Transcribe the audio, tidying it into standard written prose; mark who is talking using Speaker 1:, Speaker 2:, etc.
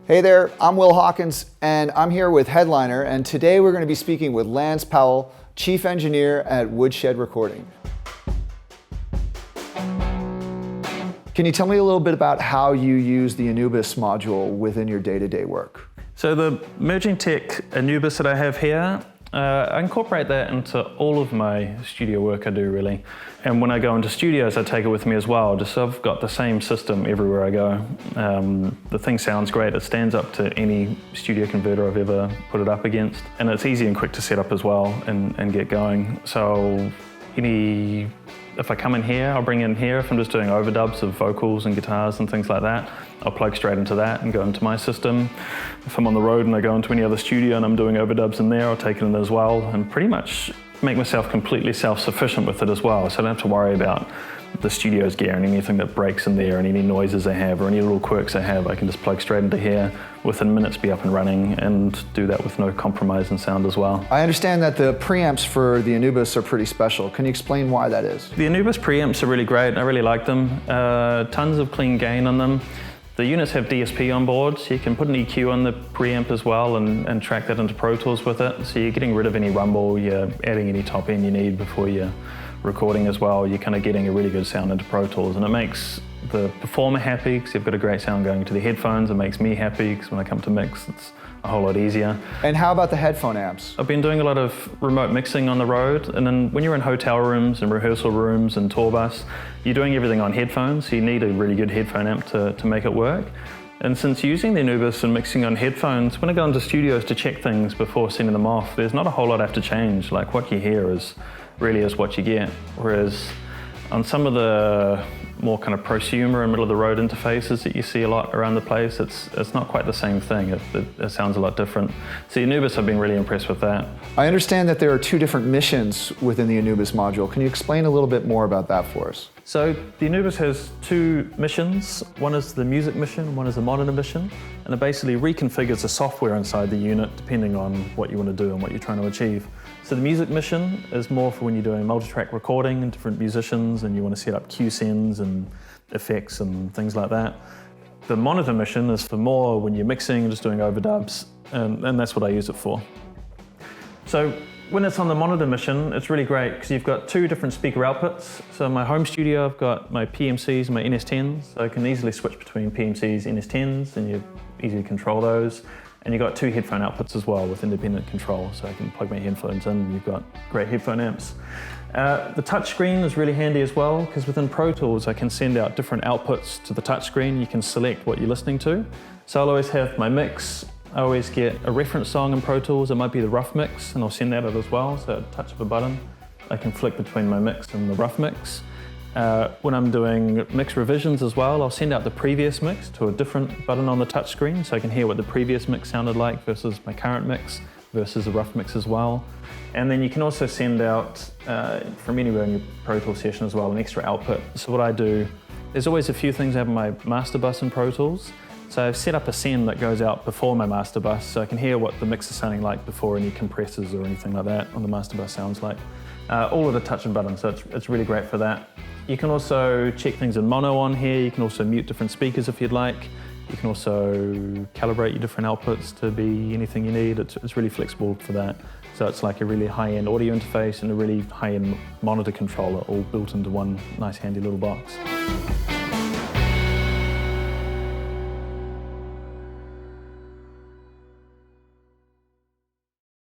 Speaker 1: Hey there, I'm Will Hawkins, and I'm here with Headliner, and today we're going to be speaking with Lance Powell, Chief Engineer at Woodshed Recording. Can you tell me a little bit about how you use the Anubis module within your day-to-day work?
Speaker 2: So the Merging Tech Anubis that I have here, I incorporate that into all of my studio work I do, really. And when I go into studios, I take it with me as well, just so I've got the same system everywhere I go. The thing sounds great. It stands up to any studio converter I've ever put it up against. And it's easy and quick to set up as well and get going. So if I come in here, I'll bring in here. If I'm just doing overdubs of vocals and guitars and things like that, I'll plug straight into that and go into my system. If I'm on the road and I go into any other studio and I'm doing overdubs in there, I'll take it in as well and pretty much make myself completely self-sufficient with it as well. So I don't have to worry about the studio's gear and anything that breaks in there and any noises I have or any little quirks I have. I can just plug straight into here, within minutes be up and running, and do that with no compromise in sound as well.
Speaker 1: I understand that the preamps for the Anubis are pretty special. Can you explain why that is?
Speaker 2: The Anubis preamps are really great. I really like them. Tons of clean gain on them. The units have DSP on board, so you can put an EQ on the preamp as well and track that into Pro Tools with it. So you're getting rid of any rumble, you're adding any top end you need before you're recording as well. You're kind of getting a really good sound into Pro Tools, and it makes the performer happy because you've got a great sound going to the headphones. It makes me happy because when I come to mix, it's a whole lot easier.
Speaker 1: And how about the headphone amps?
Speaker 2: I've been doing a lot of remote mixing on the road, and then when you're in hotel rooms and rehearsal rooms and tour bus, you're doing everything on headphones, so you need a really good headphone amp to make it work. And since using the Anubis and mixing on headphones, when I go into studios to check things before sending them off, there's not a whole lot I have to change. Like, what you hear really is what you get. Whereas on some of the more kind of prosumer and middle of the road interfaces that you see a lot around the place, it's not quite the same thing. It sounds a lot different. So the Anubis, I've been really impressed with that.
Speaker 1: I understand that there are two different missions within the Anubis module. Can you explain a little bit more about that for us?
Speaker 2: So the Anubis has two missions. One is the music mission, one is the monitor mission, and it basically reconfigures the software inside the unit depending on what you want to do and what you're trying to achieve. So the music mission is more for when you're doing multi-track recording and different musicians and you want to set up cue sends and effects and things like that. The monitor mission is for more when you're mixing and just doing overdubs, and that's what I use it for. So when it's on the monitor mission, it's really great because you've got two different speaker outputs. So in my home studio, I've got my PMCs and my NS10s, so I can easily switch between PMCs, NS10s, and you easily control those. And you've got two headphone outputs as well with independent control, so I can plug my headphones in and you've got great headphone amps. The touchscreen is really handy as well, because within Pro Tools I can send out different outputs to the touchscreen. You can select what you're listening to. So I'll always have my mix. I always get a reference song in Pro Tools. It might be the rough mix, and I'll send that out as well. So at the touch of a button, I can flick between my mix and the rough mix. When I'm doing mix revisions as well, I'll send out the previous mix to a different button on the touchscreen so I can hear what the previous mix sounded like versus my current mix versus the rough mix as well. And then you can also send out, from anywhere in your Pro Tools session as well, an extra output. So what I do, there's always a few things I have on my master bus in Pro Tools. So I've set up a send that goes out before my master bus so I can hear what the mix is sounding like before any compressors or anything like that on the master bus sounds like. All of the touch and buttons, so it's really great for that. You can also check things in mono on here. You can also mute different speakers if you'd like. You can also calibrate your different outputs to be anything you need. It's really flexible for that. So it's like a really high-end audio interface and a really high-end monitor controller all built into one nice handy little box.